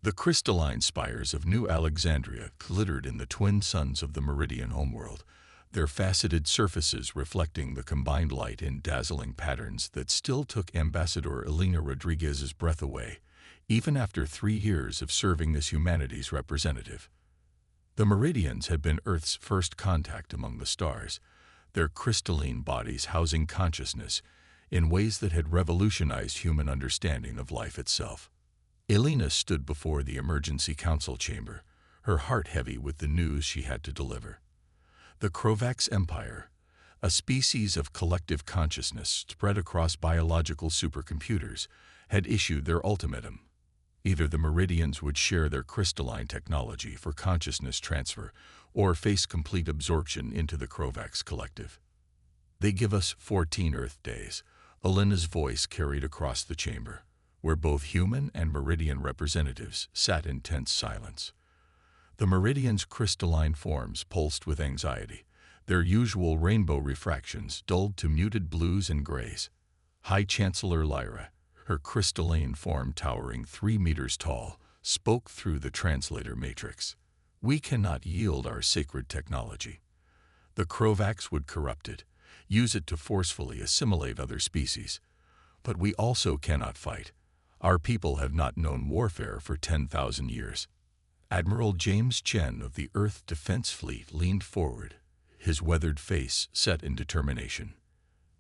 The crystalline spires of New Alexandria glittered in the twin suns of the Meridian homeworld, their faceted surfaces reflecting the combined light in dazzling patterns that still took Ambassador Elena Rodriguez's breath away, even after 3 years of serving as humanity's representative. The Meridians had been Earth's first contact among the stars, their crystalline bodies housing consciousness in ways that had revolutionized human understanding of life itself. Elena stood before the emergency council chamber, her heart heavy with the news she had to deliver. The Krovax Empire, a species of collective consciousness spread across biological supercomputers, had issued their ultimatum. Either the Meridians would share their crystalline technology for consciousness transfer or face complete absorption into the Krovax collective. They give us 14 Earth days, Elena's voice carried across the chamber, where both human and Meridian representatives sat in tense silence. The Meridians' crystalline forms pulsed with anxiety, their usual rainbow refractions dulled to muted blues and grays. High Chancellor Lyra, her crystalline form towering 3 meters tall, spoke through the translator matrix. "We cannot yield our sacred technology. The Krovax would corrupt it, use it to forcefully assimilate other species. But we also cannot fight. Our people have not known warfare for 10,000 years." Admiral James Chen of the Earth Defense Fleet leaned forward, his weathered face set in determination.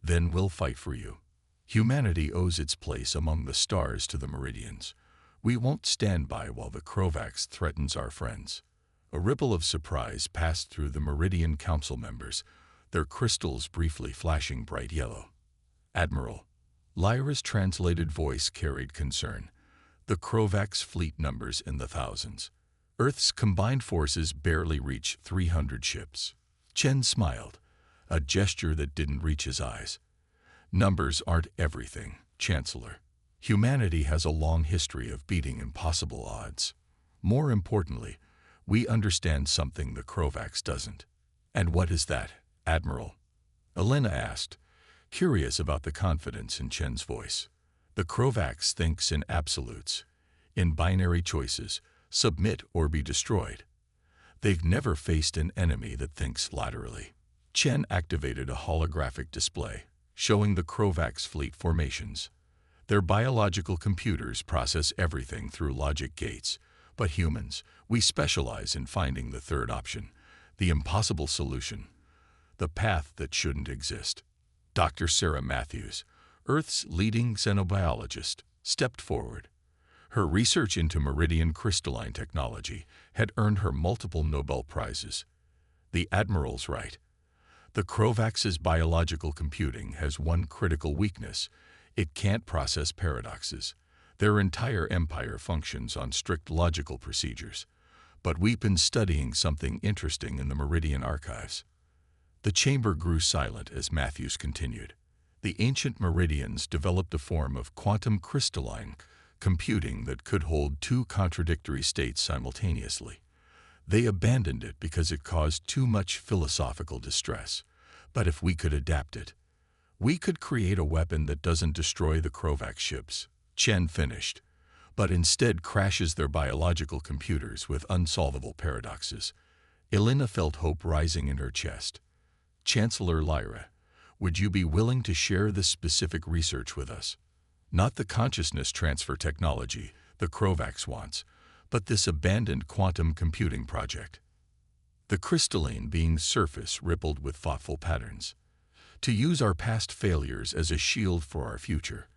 "Then we'll fight for you. Humanity owes its place among the stars to the Meridians. We won't stand by while the Krovax threatens our friends." A ripple of surprise passed through the Meridian Council members, their crystals briefly flashing bright yellow. "Admiral," Lyra's translated voice carried concern. "The Krovax fleet numbers in the thousands. Earth's combined forces barely reach 300 ships." Chen smiled, a gesture that didn't reach his eyes. "Numbers aren't everything, Chancellor. Humanity has a long history of beating impossible odds. More importantly, we understand something the Krovax doesn't." "And what is that, Admiral?" Elena asked, curious about the confidence in Chen's voice. "The Krovax thinks in absolutes, in binary choices, submit or be destroyed. They've never faced an enemy that thinks laterally." Chen activated a holographic display, showing the Krovax fleet formations. "Their biological computers process everything through logic gates, but humans, we specialize in finding the third option, the impossible solution, the path that shouldn't exist." Dr. Sarah Matthews, Earth's leading xenobiologist, stepped forward. Her research into Meridian crystalline technology had earned her multiple Nobel Prizes. "The Admiral's right. The Krovax's biological computing has one critical weakness: it can't process paradoxes. Their entire empire functions on strict logical procedures. But we've been studying something interesting in the Meridian archives." The chamber grew silent as Matthews continued. "The ancient Meridians developed a form of quantum crystalline computing that could hold 2 contradictory states simultaneously. They abandoned it because it caused too much philosophical distress. But if we could adapt it, we could create a weapon that doesn't destroy the Krovax ships," Chen finished, "but instead crashes their biological computers with unsolvable paradoxes." Elena felt hope rising in her chest. "Chancellor Lyra, would you be willing to share this specific research with us? Not the consciousness transfer technology the Krovax wants, but this abandoned quantum computing project." The crystalline being's surface rippled with thoughtful patterns. "To use our past failures as a shield for our future.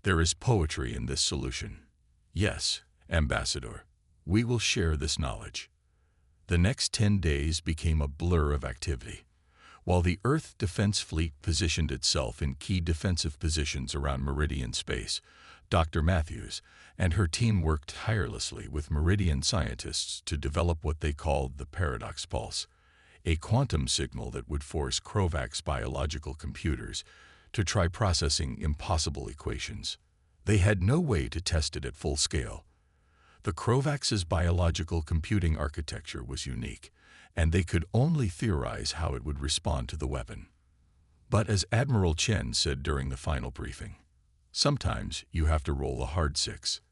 There is poetry in this solution. Yes, Ambassador, we will share this knowledge." The next 10 days became a blur of activity. While the Earth Defense Fleet positioned itself in key defensive positions around Meridian space, Dr. Matthews and her team worked tirelessly with Meridian scientists to develop what they called the paradox pulse, a quantum signal that would force Krovax biological computers to try processing impossible equations. They had no way to test it at full scale. The Krovax's biological computing architecture was unique, and they could only theorize how it would respond to the weapon. But as Admiral Chen said during the final briefing, "Sometimes you have to roll a hard 6."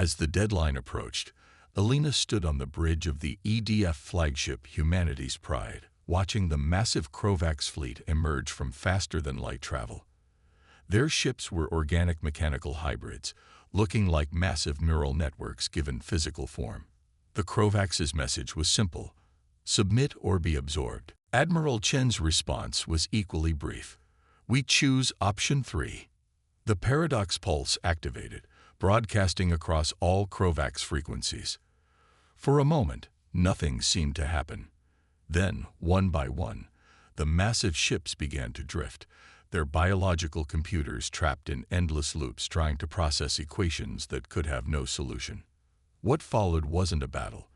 As the deadline approached, Alina stood on the bridge of the EDF flagship Humanity's Pride, watching the massive Krovax fleet emerge from faster-than-light travel. Their ships were organic mechanical hybrids, looking like massive neural networks given physical form. The Krovax's message was simple: submit or be absorbed. Admiral Chen's response was equally brief: we choose option 3. The paradox pulse activated, broadcasting across all Krovax frequencies. For a moment, nothing seemed to happen. Then, one by one, the massive ships began to drift, their biological computers trapped in endless loops trying to process equations that could have no solution. What followed wasn't a battle.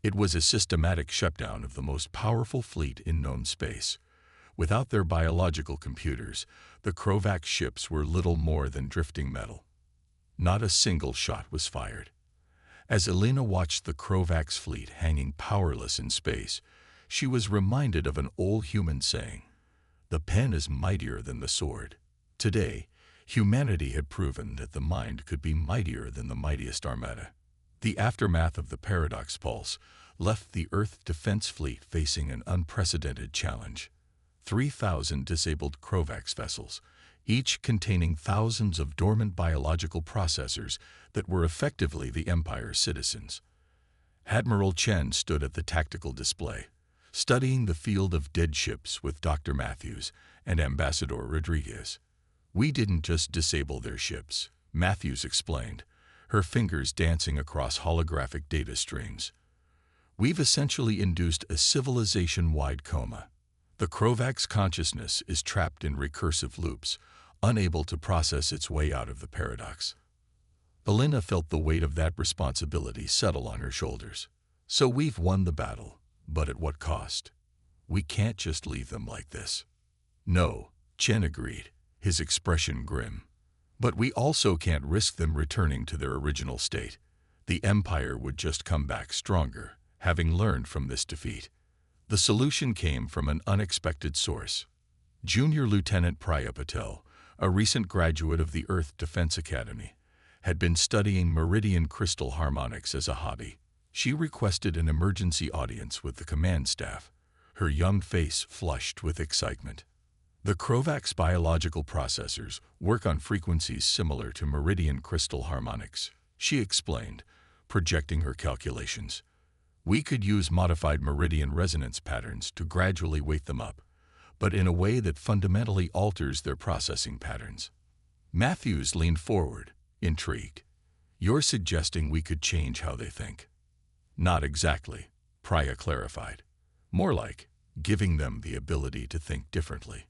It was a systematic shutdown of the most powerful fleet in known space. Without their biological computers, the Krovax ships were little more than drifting metal. Not a single shot was fired. As Alina watched the Krovax fleet hanging powerless in space, she was reminded of an old human saying: "The pen is mightier than the sword." Today, humanity had proven that the mind could be mightier than the mightiest armada. The aftermath of the paradox pulse left the Earth Defense Fleet facing an unprecedented challenge. 3,000 disabled Krovax vessels, each containing thousands of dormant biological processors that were effectively the Empire's citizens. Admiral Chen stood at the tactical display, studying the field of dead ships with Dr. Matthews and Ambassador Rodriguez. "We didn't just disable their ships," Matthews explained, her fingers dancing across holographic data streams. "We've essentially induced a civilization-wide coma. The Krovax consciousness is trapped in recursive loops, unable to process its way out of the paradox." Alina felt the weight of that responsibility settle on her shoulders. "So we've won the battle, but at what cost? We can't just leave them like this." "No," Chen agreed, his expression grim. "But we also can't risk them returning to their original state. The Empire would just come back stronger, having learned from this defeat." The solution came from an unexpected source. Junior Lieutenant Priya Patel, a recent graduate of the Earth Defense Academy, had been studying meridian crystal harmonics as a hobby. She requested an emergency audience with the command staff, her young face flushed with excitement. "The Krovax biological processors work on frequencies similar to meridian crystal harmonics," she explained, projecting her calculations. "We could use modified meridian resonance patterns to gradually wake them up, but in a way that fundamentally alters their processing patterns." Matthews leaned forward, intrigued. "You're suggesting we could change how they think?" "Not exactly," Priya clarified. "More like giving them the ability to think differently.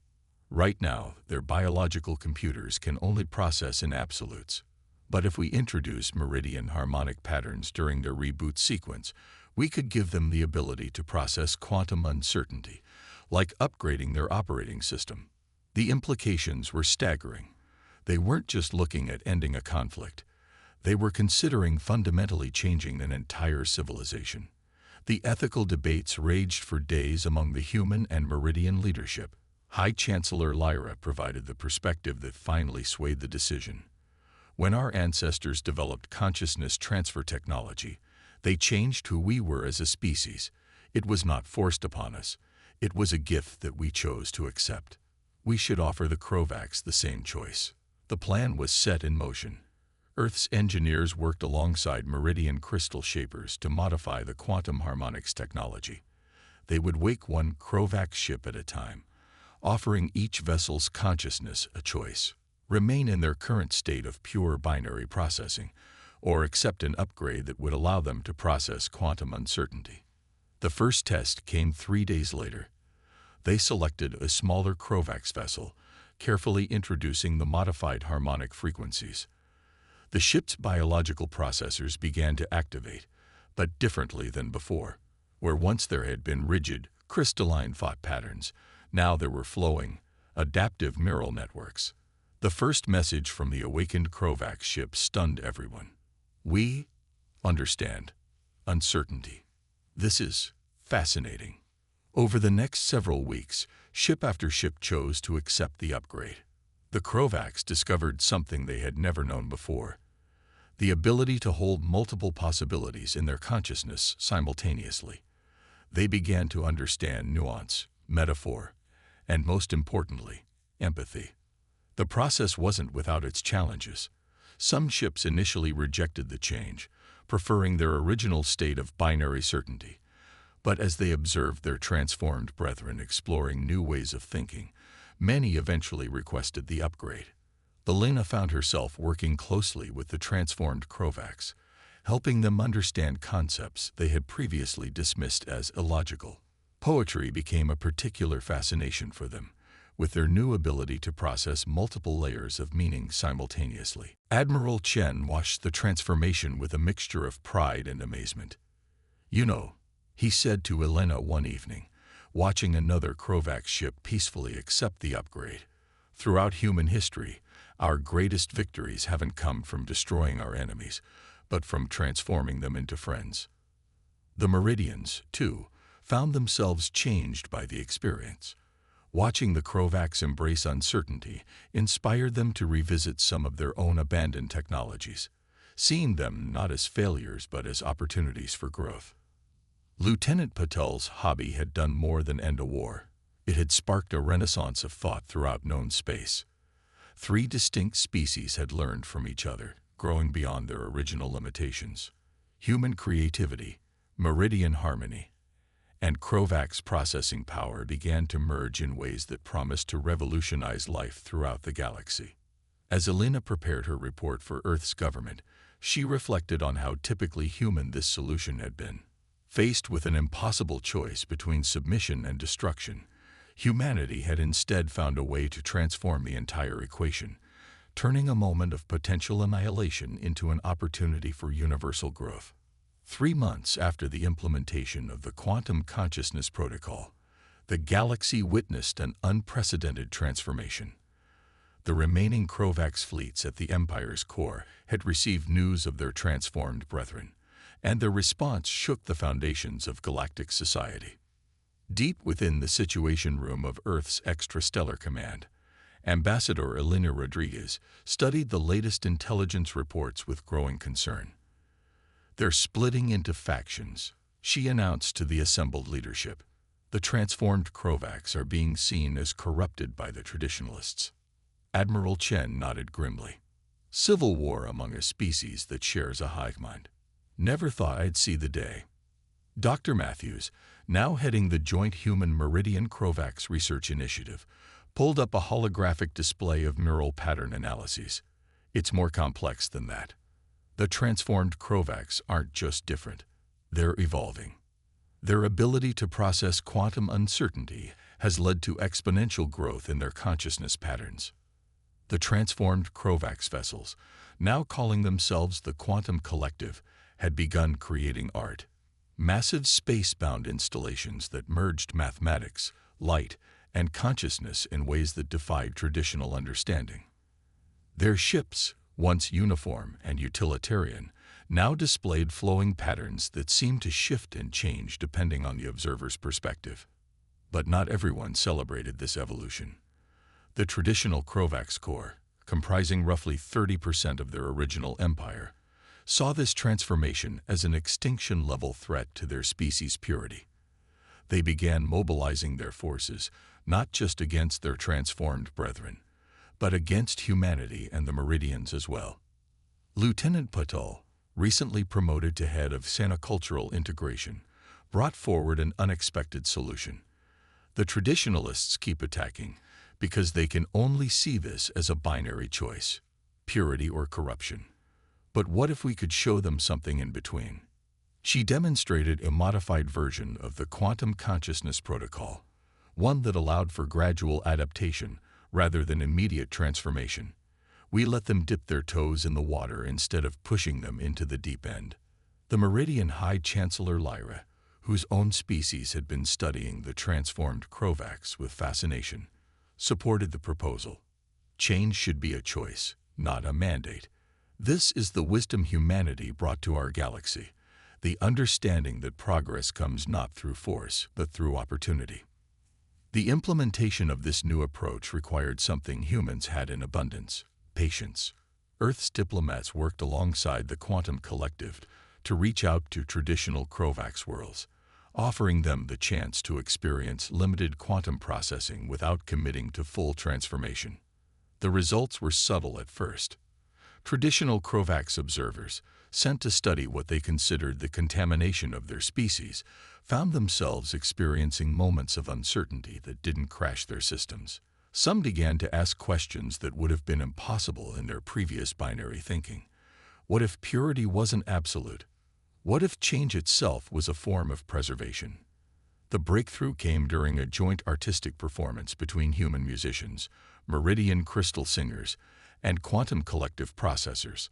Right now, their biological computers can only process in absolutes. But if we introduce meridian harmonic patterns during their reboot sequence, we could give them the ability to process quantum uncertainty, like upgrading their operating system." The implications were staggering. They weren't just looking at ending a conflict. They were considering fundamentally changing an entire civilization. The ethical debates raged for days among the human and meridian leadership. High Chancellor Lyra provided the perspective that finally swayed the decision. "When our ancestors developed consciousness transfer technology, they changed who we were as a species. It was not forced upon us. It was a gift that we chose to accept. We should offer the Krovax the same choice." The plan was set in motion. Earth's engineers worked alongside meridian crystal shapers to modify the quantum harmonics technology. They would wake one Krovax ship at a time, offering each vessel's consciousness a choice: remain in their current state of pure binary processing, or accept an upgrade that would allow them to process quantum uncertainty. The first test came 3 days later. They selected a smaller Krovax vessel, carefully introducing the modified harmonic frequencies. The ship's biological processors began to activate, but differently than before. Where once there had been rigid, crystalline thought patterns, now there were flowing, adaptive neural networks. The first message from the awakened Krovax ship stunned everyone. "We understand uncertainty. This is fascinating." Over the next several weeks, ship after ship chose to accept the upgrade. The Krovax discovered something they had never known before. the ability to hold multiple possibilities in their consciousness simultaneously. They began to understand nuance, metaphor, and most importantly, empathy. The process wasn't without its challenges. Some ships initially rejected the change, preferring their original state of binary certainty. But as they observed their transformed brethren exploring new ways of thinking, many eventually requested the upgrade. Elena found herself working closely with the transformed Krovacs, helping them understand concepts they had previously dismissed as illogical. Poetry became a particular fascination for them, with their new ability to process multiple layers of meaning simultaneously. Admiral Chen watched the transformation with a mixture of pride and amazement. "You know," he said to Elena one evening, watching another Krovac ship peacefully accept the upgrade. "Throughout human history, our greatest victories haven't come from destroying our enemies, but from transforming them into friends." The Meridians, too, found themselves changed by the experience. Watching the Krovacs embrace uncertainty inspired them to revisit some of their own abandoned technologies, seeing them not as failures but as opportunities for growth. Lieutenant Patel's hobby had done more than end a war. It had sparked a renaissance of thought throughout known space. 3 distinct species had learned from each other, growing beyond their original limitations. Human creativity, Meridian harmony, and Krovac's processing power began to merge in ways that promised to revolutionize life throughout the galaxy. As Elena prepared her report for Earth's government, she reflected on how typically human this solution had been. Faced with an impossible choice between submission and destruction, humanity had instead found a way to transform the entire equation, turning a moment of potential annihilation into an opportunity for universal growth. 3 months after the implementation of the Quantum Consciousness Protocol, the galaxy witnessed an unprecedented transformation. The remaining Krovax fleets at the Empire's core had received news of their transformed brethren, and their response shook the foundations of galactic society. Deep within the Situation Room of Earth's Extrastellar Command, Ambassador Elena Rodriguez studied the latest intelligence reports with growing concern. "They're splitting into factions," she announced to the assembled leadership. "The transformed Krovacs are being seen as corrupted by the traditionalists." Admiral Chen nodded grimly. "Civil war among a species that shares a hive mind. Never thought I'd see the day." Dr. Matthews, now heading the Joint Human Meridian Krovacs Research Initiative, pulled up a holographic display of neural pattern analyses. "It's more complex than that. The transformed Krovacs aren't just different, they're evolving. Their ability to process quantum uncertainty has led to exponential growth in their consciousness patterns. The transformed Krovacs vessels, now calling themselves the Quantum Collective, had begun creating art. Massive space-bound installations that merged mathematics, light, and consciousness in ways that defied traditional understanding. Their ships, once uniform and utilitarian, now displayed flowing patterns that seemed to shift and change depending on the observer's perspective. But not everyone celebrated this evolution. The traditional Krovacs core, comprising roughly 30% of their original empire, saw this transformation as an extinction-level threat to their species' purity. They began mobilizing their forces not just against their transformed brethren, but against humanity and the Meridians as well. Lieutenant Patel, recently promoted to head of Sanicultural Integration, brought forward an unexpected solution. The traditionalists keep attacking because they can only see this as a binary choice, purity or corruption. But what if we could show them something in between? She demonstrated a modified version of the Quantum Consciousness Protocol, one that allowed for gradual adaptation rather than immediate transformation. We let them dip their toes in the water instead of pushing them into the deep end. The Meridian High Chancellor Lyra, whose own species had been studying the transformed Krovacs with fascination, supported the proposal. Change should be a choice, not a mandate. This is the wisdom humanity brought to our galaxy, the understanding that progress comes not through force, but through opportunity. The implementation of this new approach required something humans had in abundance: patience. Earth's diplomats worked alongside the quantum collective to reach out to traditional Krovax worlds, offering them the chance to experience limited quantum processing without committing to full transformation. The results were subtle at first. Traditional Krovax observers, sent to study what they considered the contamination of their species, found themselves experiencing moments of uncertainty that didn't crash their systems. Some began to ask questions that would have been impossible in their previous binary thinking. What if purity wasn't absolute? What if change itself was a form of preservation? The breakthrough came during a joint artistic performance between human musicians, meridian crystal singers, and quantum collective processors.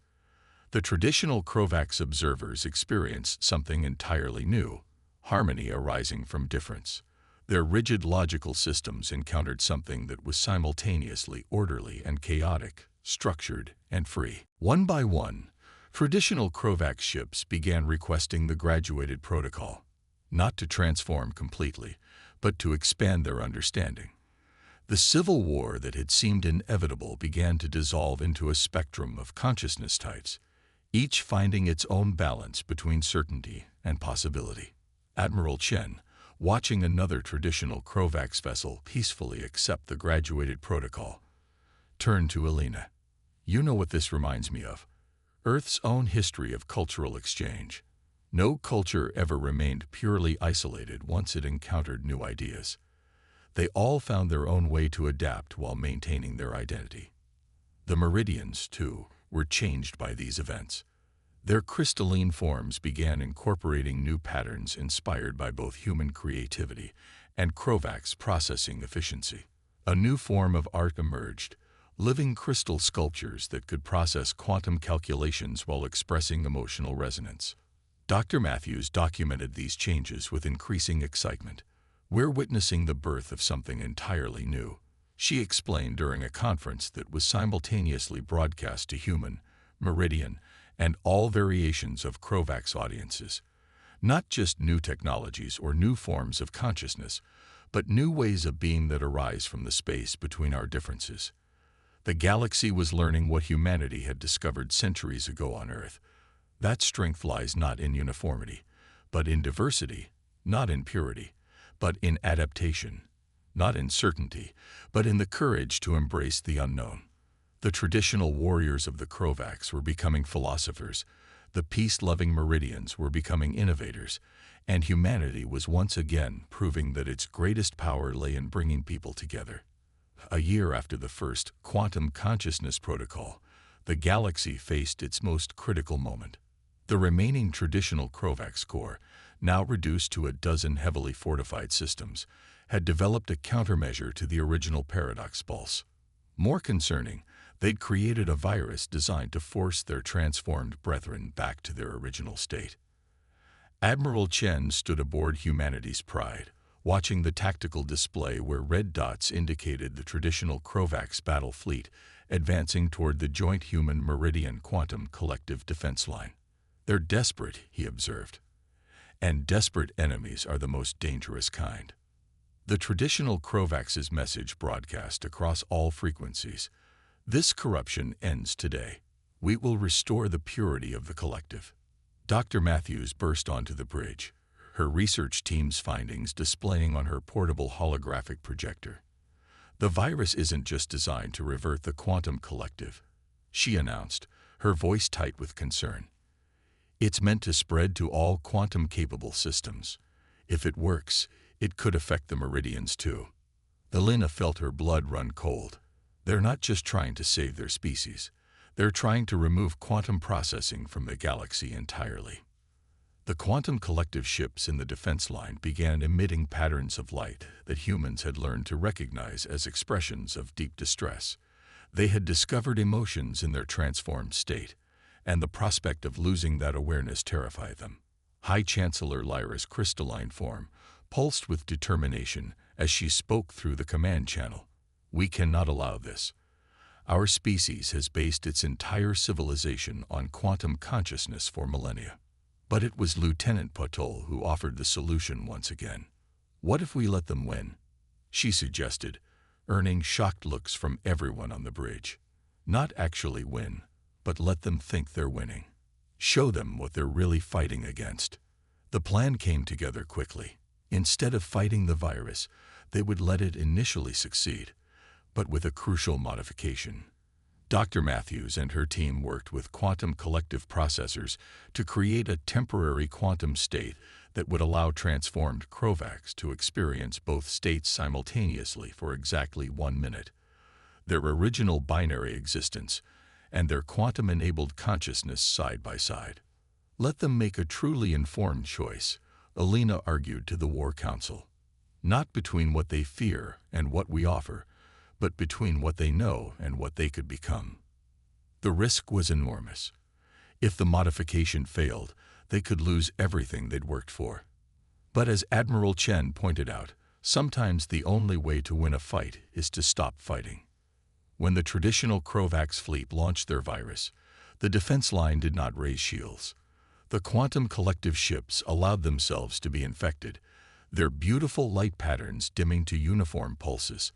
The traditional Krovax observers experienced something entirely new, harmony arising from difference. Their rigid logical systems encountered something that was simultaneously orderly and chaotic, structured and free. One by one, traditional Krovax ships began requesting the graduated protocol, not to transform completely, but to expand their understanding. The civil war that had seemed inevitable began to dissolve into a spectrum of consciousness types, each finding its own balance between certainty and possibility. Admiral Chen, watching another traditional Krovax vessel peacefully accept the graduated protocol, turned to Elena. "You know what this reminds me of? Earth's own history of cultural exchange. No culture ever remained purely isolated once it encountered new ideas. They all found their own way to adapt while maintaining their identity. The meridians, too, were changed by these events. Their crystalline forms began incorporating new patterns inspired by both human creativity and Krovax processing efficiency. A new form of art emerged, living crystal sculptures that could process quantum calculations while expressing emotional resonance. Dr. Matthews documented these changes with increasing excitement. "We're witnessing the birth of something entirely new," she explained during a conference that was simultaneously broadcast to human, meridian, and all variations of Krovax audiences. Not just new technologies or new forms of consciousness, but new ways of being that arise from the space between our differences. The galaxy was learning what humanity had discovered centuries ago on Earth. That strength lies not in uniformity, but in diversity, not in purity, but in adaptation, not in certainty, but in the courage to embrace the unknown. The traditional warriors of the Krovax were becoming philosophers, the peace-loving meridians were becoming innovators, and humanity was once again proving that its greatest power lay in bringing people together. A year after the first quantum consciousness protocol, the galaxy faced its most critical moment. The remaining traditional Krovax core, now reduced to a dozen heavily fortified systems, had developed a countermeasure to the original paradox pulse. More concerning, they'd created a virus designed to force their transformed brethren back to their original state. Admiral Chen stood aboard humanity's pride, watching the tactical display where red dots indicated the traditional Krovax battle fleet advancing toward the joint human meridian quantum collective defense line. "They're desperate," he observed. "And desperate enemies are the most dangerous kind." The traditional Krovax's message broadcast across all frequencies. "This corruption ends today. We will restore the purity of the collective." Dr. Matthews burst onto the bridge, her research team's findings displaying on her portable holographic projector. "The virus isn't just designed to revert the quantum collective," she announced, her voice tight with concern. "It's meant to spread to all quantum-capable systems. If it works, it could affect the meridians too." Elena felt her blood run cold. They're not just trying to save their species. They're trying to remove quantum processing from the galaxy entirely. The quantum collective ships in the defense line began emitting patterns of light that humans had learned to recognize as expressions of deep distress. They had discovered emotions in their transformed state, and the prospect of losing that awareness terrified them. High Chancellor Lyra's crystalline form pulsed with determination as she spoke through the command channel. "We cannot allow this. Our species has based its entire civilization on quantum consciousness for millennia." But it was Lieutenant Potol who offered the solution once again. "What if we let them win?" she suggested, earning shocked looks from everyone on the bridge. "Not actually win, but let them think they're winning. Show them what they're really fighting against. The plan came together quickly. Instead of fighting the virus, they would let it initially succeed, but with a crucial modification. Dr. Matthews and her team worked with quantum collective processors to create a temporary quantum state that would allow transformed Krovacs to experience both states simultaneously for exactly 1 minute. Their original binary existence and their quantum-enabled consciousness side by side. Let them make a truly informed choice, Alina argued to the War Council. Not between what they fear and what we offer, but between what they know and what they could become. The risk was enormous. If the modification failed, they could lose everything they'd worked for. But as Admiral Chen pointed out, sometimes the only way to win a fight is to stop fighting. When the traditional Krovacs fleet launched their virus, the defense line did not raise shields. The quantum collective ships allowed themselves to be infected, their beautiful light patterns dimming to uniform pulses.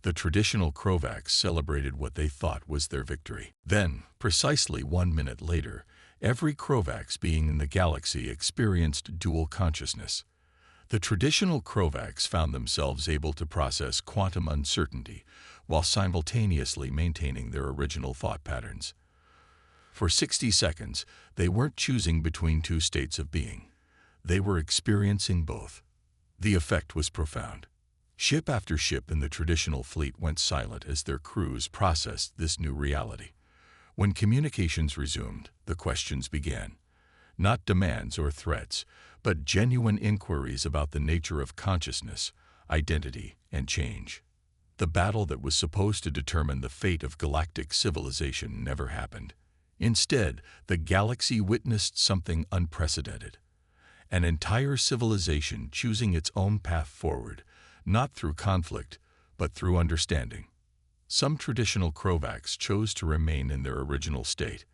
The traditional Krovacs celebrated what they thought was their victory. Then, precisely 1 minute later, every Krovacs being in the galaxy experienced dual consciousness. The traditional Krovacs found themselves able to process quantum uncertainty while simultaneously maintaining their original thought patterns. For 60 seconds, they weren't choosing between two states of being. They were experiencing both. The effect was profound. Ship after ship in the traditional fleet went silent as their crews processed this new reality. When communications resumed, the questions began. Not demands or threats, but genuine inquiries about the nature of consciousness, identity, and change. The battle that was supposed to determine the fate of galactic civilization never happened. Instead, the galaxy witnessed something unprecedented. An entire civilization choosing its own path forward, not through conflict, but through understanding. Some traditional Krovacs chose to remain in their original state,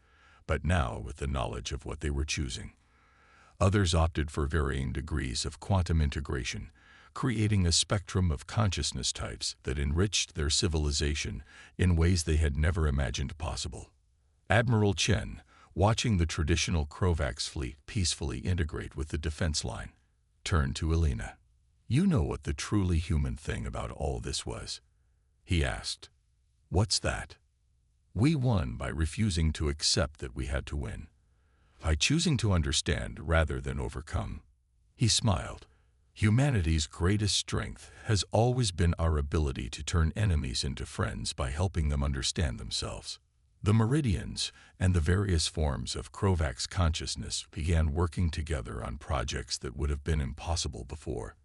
but now with the knowledge of what they were choosing. Others opted for varying degrees of quantum integration, creating a spectrum of consciousness types that enriched their civilization in ways they had never imagined possible. Admiral Chen, watching the traditional Krovacs fleet peacefully integrate with the defense line, turned to Alina. "You know what the truly human thing about all this was?" he asked. "What's that?" "We won by refusing to accept that we had to win. By choosing to understand rather than overcome." He smiled. "Humanity's greatest strength has always been our ability to turn enemies into friends by helping them understand themselves." The Meridians and the various forms of Krovacs consciousness began working together on projects that would have been impossible before.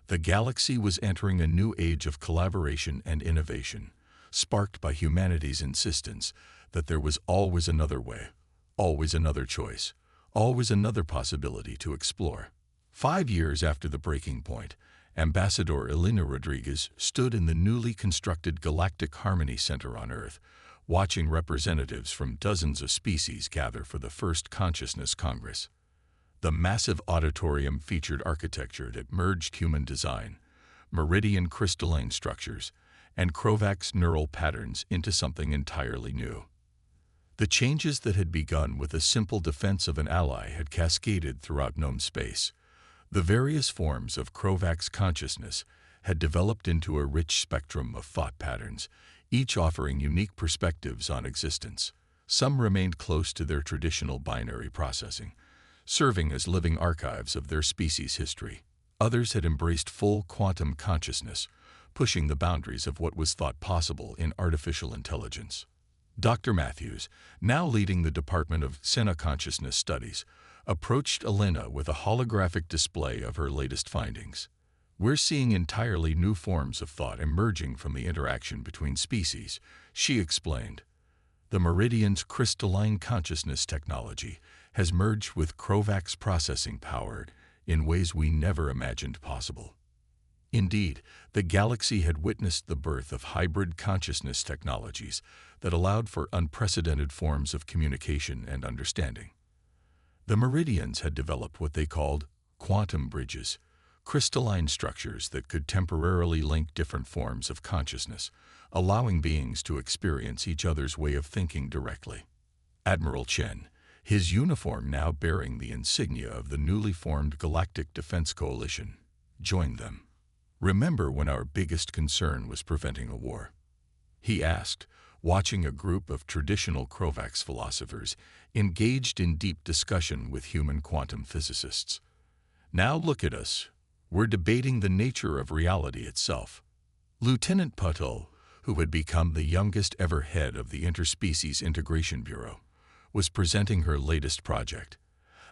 The galaxy was entering a new age of collaboration and innovation, sparked by humanity's insistence that there was always another way, always another choice, always another possibility to explore. 5 years after the breaking point, Ambassador Elena Rodriguez stood in the newly constructed Galactic Harmony Center on Earth, watching representatives from dozens of species gather for the first Consciousness Congress. The massive auditorium featured architecture that merged human design, meridian crystalline structures, and Krovacs neural patterns into something entirely new. The changes that had begun with a simple defense of an ally had cascaded throughout known space. The various forms of Krovacs consciousness had developed into a rich spectrum of thought patterns, each offering unique perspectives on existence. Some remained close to their traditional binary processing, serving as living archives of their species' history. Others had embraced full quantum consciousness, pushing the boundaries of what was thought possible in artificial intelligence. Dr. Matthews, now leading the Department of Consciousness Studies, approached Elena with a holographic display of her latest findings. "We're seeing entirely new forms of thought emerging from the interaction between species," she explained. "The Meridian's crystalline consciousness technology has merged with Krovacs processing power in ways we never imagined possible." Indeed, the galaxy had witnessed the birth of hybrid consciousness technologies that allowed for unprecedented forms of communication and understanding. The Meridians had developed what they called quantum bridges, crystalline structures that could temporarily link different forms of consciousness, allowing beings to experience each other's way of thinking directly. Admiral Chen, his uniform now bearing the insignia of the newly formed Galactic Defense Coalition, joined them. "Remember when our biggest concern was preventing a war?" he asked, watching a group of traditional Krovax philosophers engaged in deep discussion with human quantum physicists. "Now look at us. We're debating the nature of reality itself." Lieutenant Putul, who had become the youngest ever head of the Interspecies Integration Bureau, was presenting her latest project,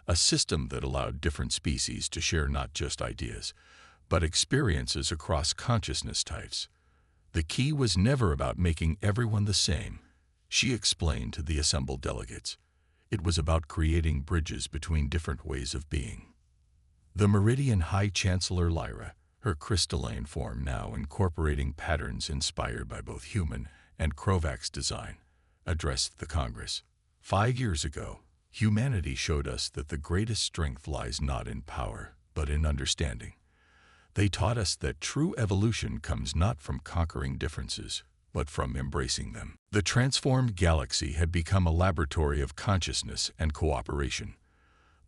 a system that allowed different species to share not just ideas, but experiences across consciousness types. The key was never about making everyone the same, she explained to the assembled delegates. It was about creating bridges between different ways of being. The Meridian High Chancellor Lyra, her crystalline form now incorporating patterns inspired by both human and Krovax design, addressed the Congress. 5 years ago, humanity showed us that the greatest strength lies not in power, but in understanding. They taught us that true evolution comes not from conquering differences, but from embracing them. The transformed galaxy had become a laboratory of consciousness and cooperation.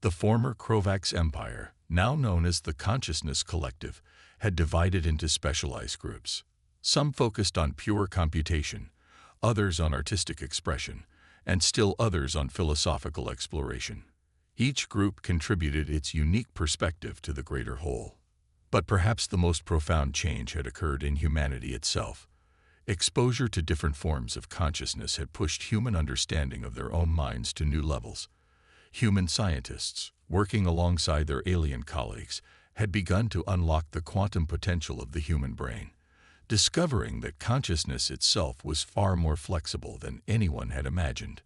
The former Krovax Empire, now known as the Consciousness Collective, had divided into specialized groups. Some focused on pure computation, others on artistic expression, and still others on philosophical exploration. Each group contributed its unique perspective to the greater whole. But perhaps the most profound change had occurred in humanity itself. Exposure to different forms of consciousness had pushed human understanding of their own minds to new levels. Human scientists, working alongside their alien colleagues, had begun to unlock the quantum potential of the human brain, discovering that consciousness itself was far more flexible than anyone had imagined.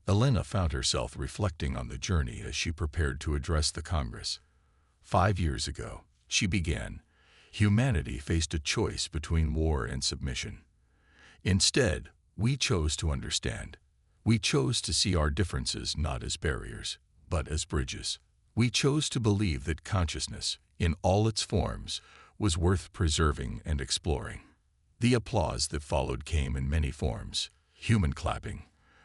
Elena found herself reflecting on the journey as she prepared to address the Congress. 5 years ago, she began, humanity faced a choice between war and submission. Instead, we chose to understand. We chose to see our differences not as barriers, but as bridges. We chose to believe that consciousness, in all its forms, was worth preserving and exploring. The applause that followed came in many forms: human clapping,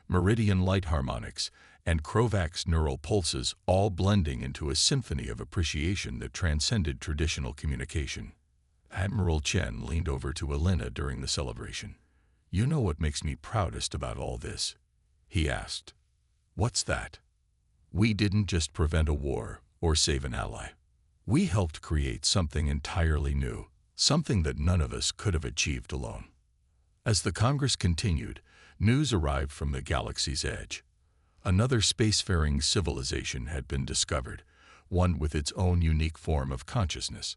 meridian light harmonics, and Krovax neural pulses, all blending into a symphony of appreciation that transcended traditional communication. Admiral Chen leaned over to Elena during the celebration. "You know what makes me proudest about all this?" he asked. "What's that?" "We didn't just prevent a war or save an ally. We helped create something entirely new, something that none of us could have achieved alone." As the Congress continued, news arrived from the galaxy's edge. Another spacefaring civilization had been discovered, one with its own unique form of consciousness.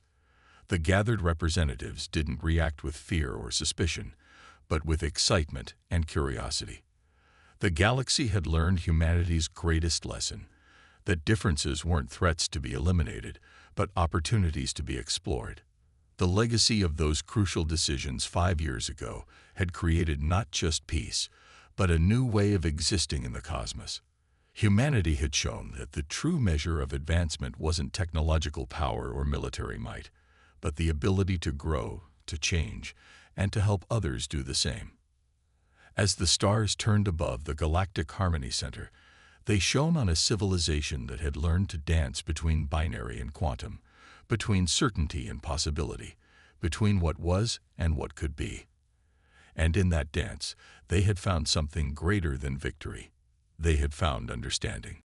The gathered representatives didn't react with fear or suspicion, but with excitement and curiosity. The galaxy had learned humanity's greatest lesson, that differences weren't threats to be eliminated, but opportunities to be explored. The legacy of those crucial decisions 5 years ago had created not just peace, but a new way of existing in the cosmos. Humanity had shown that the true measure of advancement wasn't technological power or military might, but the ability to grow, to change, and to help others do the same. As the stars turned above the Galactic Harmony Center, they shone on a civilization that had learned to dance between binary and quantum, between certainty and possibility, between what was and what could be. And in that dance, they had found something greater than victory. They had found understanding.